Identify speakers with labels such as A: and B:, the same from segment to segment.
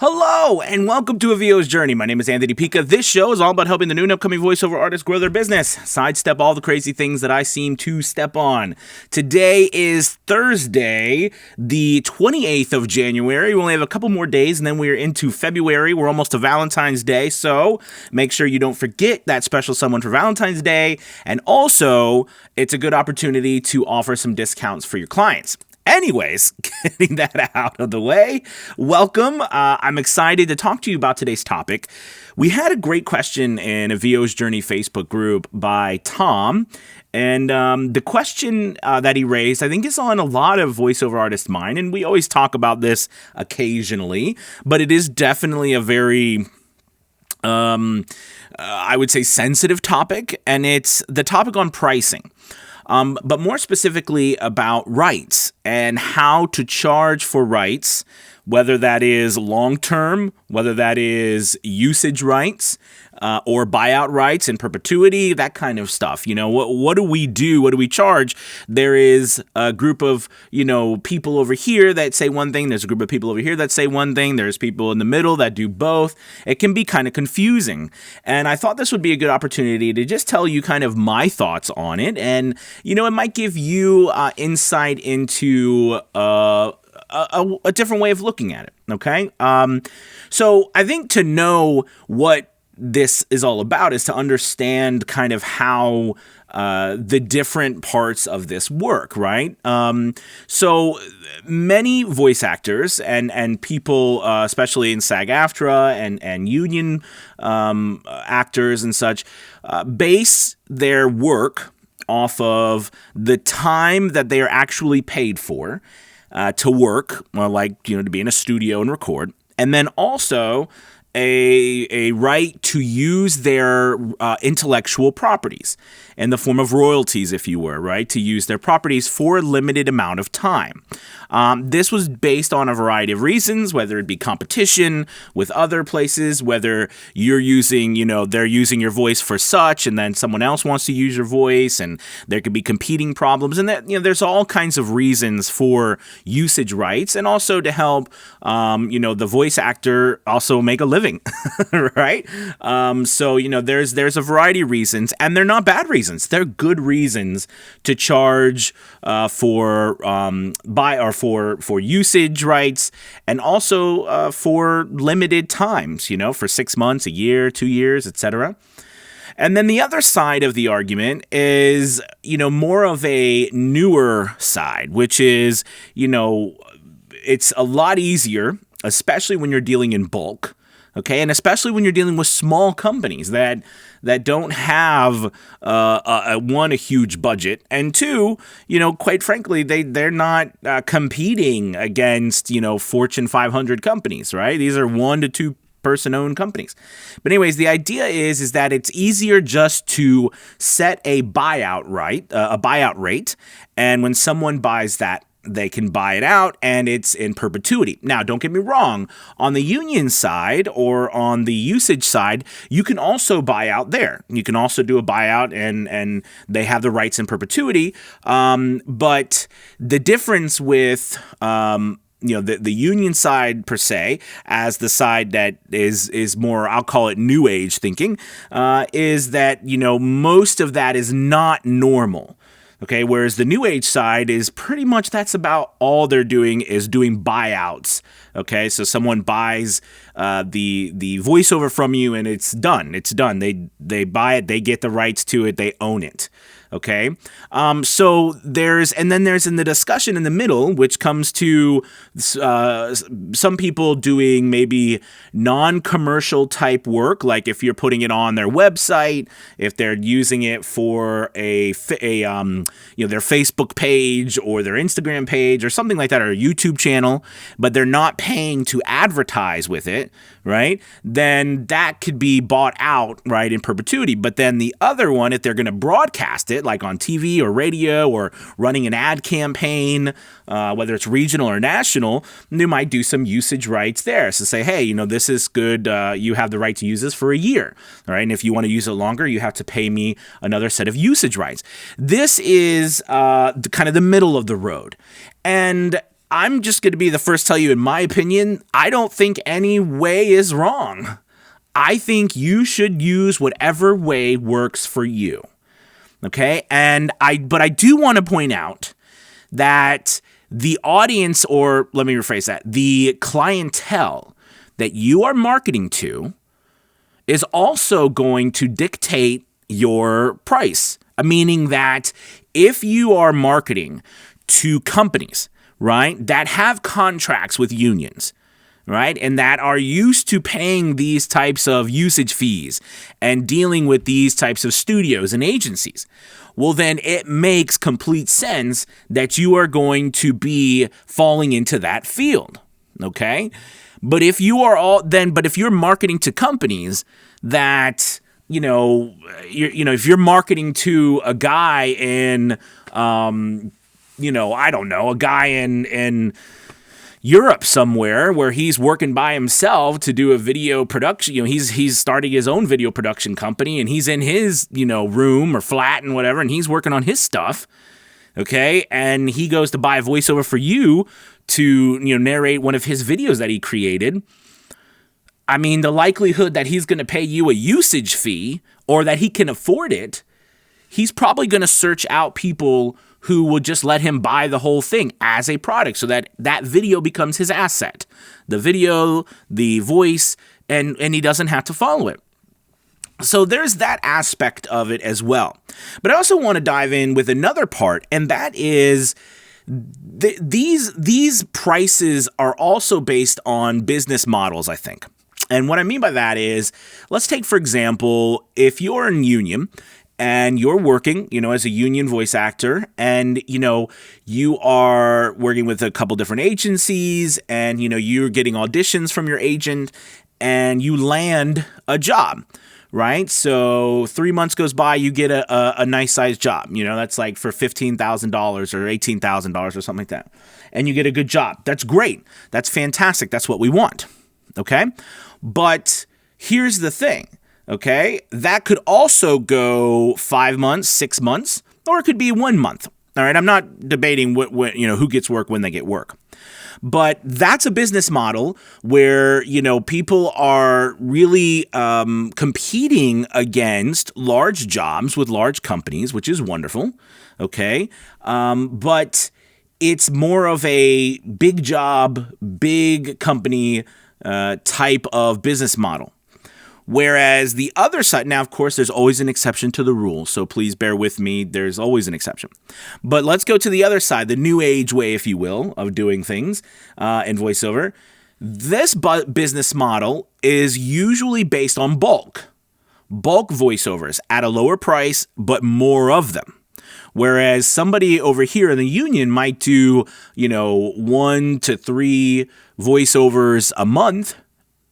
A: Hello, and welcome to A VO's Journey. My name is Anthony Pica. This show is all about helping the new and upcoming voiceover artists grow their business, sidestep all the crazy things that I seem to step on. Today is Thursday, the 28th of January. We only have a couple more days, and then we're into February. We're almost to Valentine's Day, so make sure you don't forget that special someone for Valentine's Day, and also, it's a good opportunity to offer some discounts for your clients. Anyways, getting that out of the way, welcome. I'm excited to talk to you about today's topic. We had a great question in a VO's Journey Facebook group by Tom, and the question that he raised, I think, is on a lot of voiceover artists' mind, and we always talk about this occasionally, but it is definitely a very I would say sensitive topic, and it's the topic on pricing. But more specifically about rights and how to charge for rights, whether that is long-term, whether that is usage rights, or buyout rights in perpetuity, that kind of stuff. You know, what do we do? What do we charge? There is a group of, people over here that say one thing. There's a group of people over here that say one thing. There's people in the middle that do both. It can be kind of confusing. And I thought this would be a good opportunity to just tell you kind of my thoughts on it. And, it might give you insight into a different way of looking at it. Okay. So I think to know what this is all about is to understand kind of how the different parts of this work, right? So many voice actors and people, especially in SAG-AFTRA and union actors and such, base their work off of the time that they are actually paid for to work, to be in a studio and record, and then also a right to use their intellectual properties in the form of royalties, if you were, right, to use their properties for a limited amount of time. This was based on a variety of reasons, whether it be competition with other places, whether you're using, they're using your voice for such, and then someone else wants to use your voice, and there could be competing problems, and that, there's all kinds of reasons for usage rights, and also to help, the voice actor also make a living, right? So, there's a variety of reasons, and they're not bad reasons. They're good reasons to charge for usage rights, and also for limited times, for 6 months, a year, 2 years, etc. And then the other side of the argument is, more of a newer side, which is, it's a lot easier, especially when you're dealing in bulk. Okay, and especially when you're dealing with small companies that don't have a huge budget, and two, quite frankly, they're not competing against Fortune 500 companies, right? These are 1 to 2 person-owned companies. But anyways, the idea is that it's easier just to set a buyout rate, and when someone buys that, they can buy it out, and it's in perpetuity. Now, don't get me wrong. On the union side or on the usage side, you can also buy out there. You can also do a buyout, and they have the rights in perpetuity. But the difference with the union side per se, as the side that is more, I'll call it new age thinking, is that most of that is not normal. Okay, whereas the new age side is pretty much, that's about all they're doing is doing buyouts. Okay, so someone buys the voiceover from you, and it's done. It's done. They buy it. They get the rights to it. They own it. Okay, so there's in the discussion in the middle, which comes to some people doing maybe non-commercial type work, like if you're putting it on their website, if they're using it for their Facebook page or their Instagram page or something like that, or a YouTube channel, but they're not paying to advertise with it, right? Then that could be bought out, right, in perpetuity. But then the other one, if they're going to broadcast it, like on TV or radio or running an ad campaign, whether it's regional or national, they might do some usage rights there. So say, hey, this is good. You have the right to use this for a year. All right. And if you want to use it longer, you have to pay me another set of usage rights. This is kind of the middle of the road. And I'm just going to be the first to tell you, in my opinion, I don't think any way is wrong. I think you should use whatever way works for you. Okay? But I do want to point out that the audience, or let me rephrase that, the clientele that you are marketing to is also going to dictate your price. Meaning that if you are marketing to companies, right, that have contracts with unions, right, and that are used to paying these types of usage fees and dealing with these types of studios and agencies, well, then it makes complete sense that you are going to be falling into that field, okay? But if you're marketing to companies that, if you're marketing to a guy in, I don't know, a guy in Europe somewhere where he's working by himself to do a video production. He's starting his own video production company, and he's in his, room or flat and whatever, and he's working on his stuff. Okay. And he goes to buy a voiceover for you to, narrate one of his videos that he created. I mean, the likelihood that he's going to pay you a usage fee or that he can afford it, he's probably going to search out people who will just let him buy the whole thing as a product so that that video becomes his asset. The video, the voice, and he doesn't have to follow it. So there's that aspect of it as well. But I also want to dive in with another part, and that is these prices are also based on business models, I think. And what I mean by that is, let's take, for example, if you're in union and you're working, as a union voice actor, and, you are working with a couple different agencies, and, you're getting auditions from your agent, and you land a job, right? So 3 months goes by, you get a nice sized job, that's like for $15,000 or $18,000 or something like that. And you get a good job. That's great. That's fantastic. That's what we want. Okay. But here's the thing. Okay. That could also go 5 months, 6 months, or it could be 1 month. All right. I'm not debating who gets work when they get work. But that's a business model where, people are really competing against large jobs with large companies, which is wonderful. Okay. But it's more of a big job, big company type of business model. Whereas the other side, now, of course, there's always an exception to the rule, so please bear with me. There's always an exception. But let's go to the other side, the new age way, if you will, of doing things in voiceover. This business model is usually based on bulk voiceovers at a lower price, but more of them. Whereas somebody over here in the union might do, 1 to 3 voiceovers a month,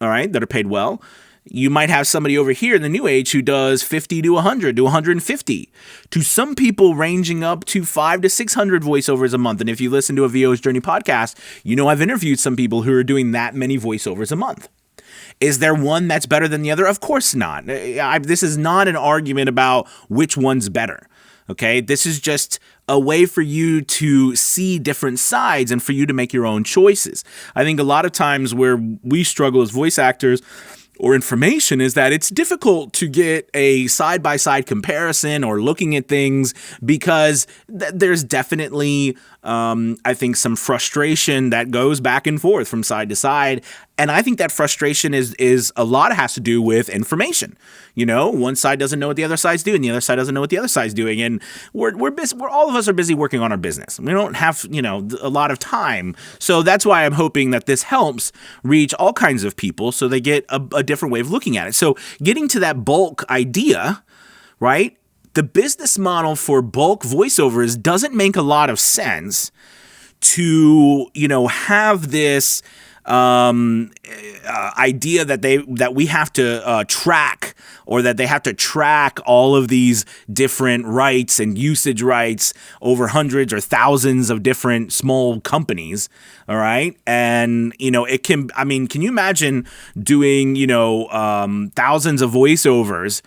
A: all right, that are paid well. You might have somebody over here in the new age who does 50 to 100 to 150, to some people ranging up to 500 to 600 voiceovers a month. And if you listen to a VO's Journey podcast, I've interviewed some people who are doing that many voiceovers a month. Is there one that's better than the other? Of course not. This is not an argument about which one's better. Okay, this is just a way for you to see different sides and for you to make your own choices. I think a lot of times where we struggle as voice actors or information is that it's difficult to get a side-by-side comparison or looking at things because there's definitely, I think, some frustration that goes back and forth from side to side. And I think that frustration is a lot has to do with information. One side doesn't know what the other side's doing, the other side doesn't know what the other side's doing, and we're busy. All of us are busy working on our business. We don't have a lot of time, so that's why I'm hoping that this helps reach all kinds of people, so they get a different way of looking at it. So getting to that bulk idea, right? The business model for bulk voiceovers doesn't make a lot of sense to have this idea that we have to track, or that they have to track all of these different rights and usage rights over hundreds or thousands of different small companies. All right. And, can you imagine doing, thousands of voiceovers,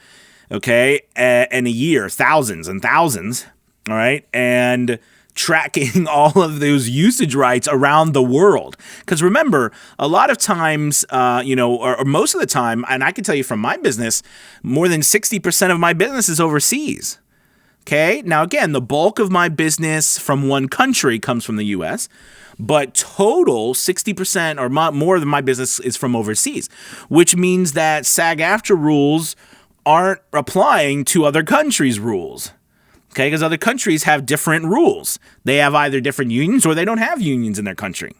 A: okay, in a year, thousands and thousands. All right. And tracking all of those usage rights around the world. Because remember, a lot of times, or most of the time, and I can tell you from my business, more than 60% of my business is overseas. Okay. Now, again, the bulk of my business from one country comes from the US, but total 60% or more than my business is from overseas, which means that SAG-AFTRA rules aren't applying to other countries' rules. Okay. Because other countries have different rules. They have either different unions or they don't have unions in their country.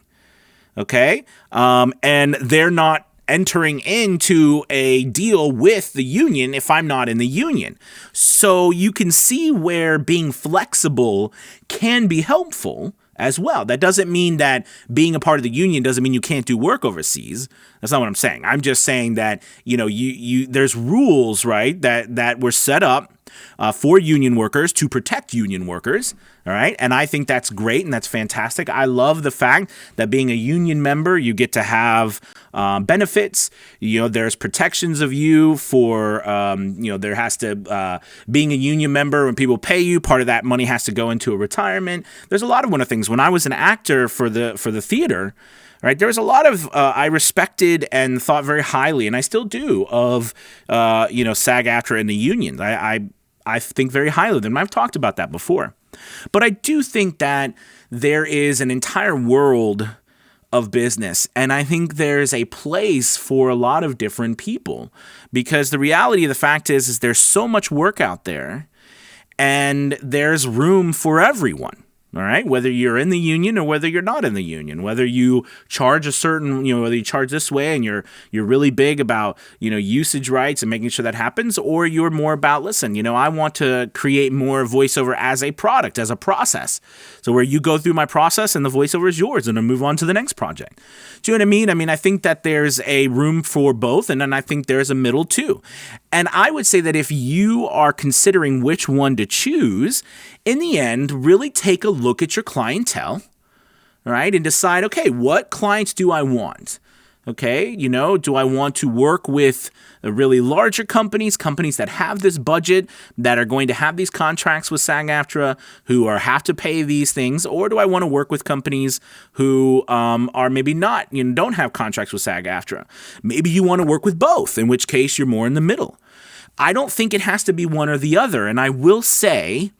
A: Okay. And they're not entering into a deal with the union if I'm not in the union. So you can see where being flexible can be helpful as well. That doesn't mean that being a part of the union doesn't mean you can't do work overseas. That's not what I'm saying. I'm just saying that, there's rules, right, that were set up for union workers to protect union workers. All right. And I think that's great and that's fantastic. I love the fact that being a union member, you get to have benefits. There's protections of you for, there has to, being a union member, when people pay you, part of that money has to go into a retirement. There's a lot of things. When I was an actor for the theater, right, there was a lot of I respected and thought very highly, and I still do, of SAG-AFTRA and the unions. I think very highly of them. I've talked about that before. But I do think that there is an entire world of business, and I think there's a place for a lot of different people, because the reality of the fact is there's so much work out there, and there's room for everyone. All right, whether you're in the union or whether you're not in the union, whether you charge a certain, whether you charge this way and you're really big about, usage rights and making sure that happens, or you're more about, listen, I want to create more voiceover as a product, as a process. So where you go through my process and the voiceover is yours and then move on to the next project. Do you know what I mean? I mean, I think that there's a room for both, and then I think there's a middle too. And I would say that if you are considering which one to choose, in the end, really take a look at your clientele, all right, and decide, okay, what clients do I want? Okay, do I want to work with really larger companies that have this budget, that are going to have these contracts with SAG-AFTRA, who have to pay these things, or do I want to work with companies who are maybe not, don't have contracts with SAG-AFTRA? Maybe you want to work with both, in which case you're more in the middle. I don't think it has to be one or the other, and I will say,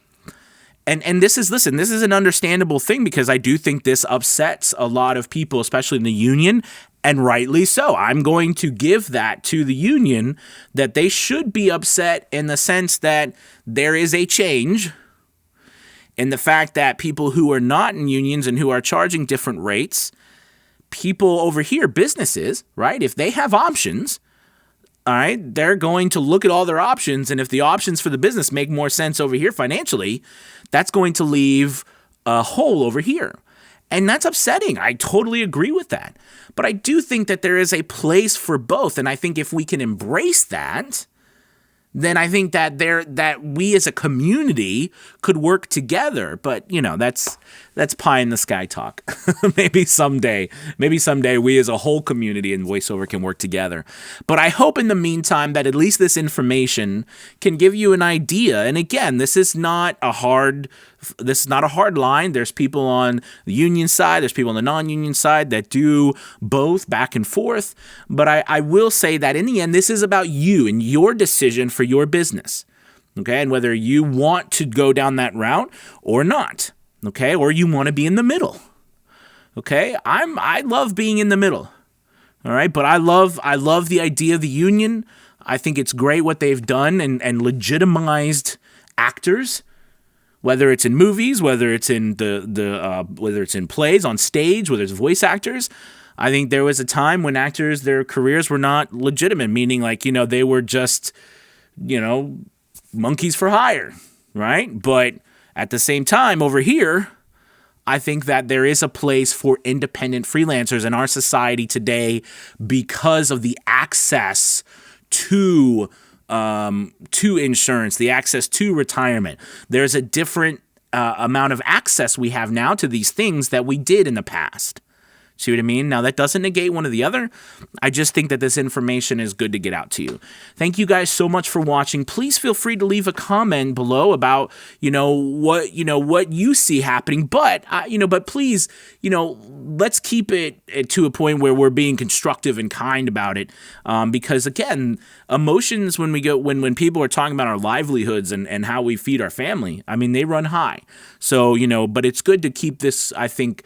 A: and this is an understandable thing, because I do think this upsets a lot of people, especially in the union, and rightly so. I'm going to give that to the union, that they should be upset in the sense that there is a change in the fact that people who are not in unions and who are charging different rates, people over here, businesses, right, if they have options, all right, they're going to look at all their options, and if the options for the business make more sense over here financially, that's going to leave a hole over here. And that's upsetting. I totally agree with that. But I do think that there is a place for both, and I think if we can embrace that, then I think that we as a community could work together. But that's pie in the sky talk. Maybe someday we as a whole community in voiceover can work together. But I hope in the meantime that at least this information can give you an idea. And again, this is not a hard line. There's people on the union side, there's people on the non-union side that do both back and forth. But I will say that in the end, this is about you and your decision for your business. Okay, and whether you want to go down that route or not. Okay, or you want to be in the middle. Okay, I love being in the middle. All right, but I love the idea of the union. I think it's great what they've done and legitimized actors, whether it's in movies, whether it's in whether it's in plays on stage, whether it's voice actors. I think there was a time when actors, their careers were not legitimate, meaning they were just monkeys for hire, right? But at the same time, over here, I think that there is a place for independent freelancers in our society today because of the access to insurance, the access to retirement. There's a different amount of access we have now to these things that we did in the past. See what I mean? Now, that doesn't negate one or the other. I just think that this information is good to get out to you. Thank you guys so much for watching. Please feel free to leave a comment below about, what you see happening. But, but please, let's keep it to a point where we're being constructive and kind about it. Because again, emotions, when people are talking about our livelihoods and how we feed our family, I mean, they run high. So, but it's good to keep this, I think,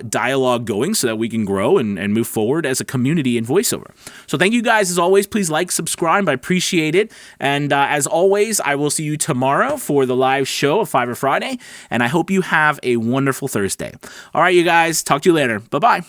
A: dialogue going so that we can grow and move forward as a community in voiceover. So thank you guys as always. Please like, subscribe. I appreciate it. And as always, I will see you tomorrow for the live show of Fiverr Friday. And I hope you have a wonderful Thursday. All right, you guys. Talk to you later. Bye-bye.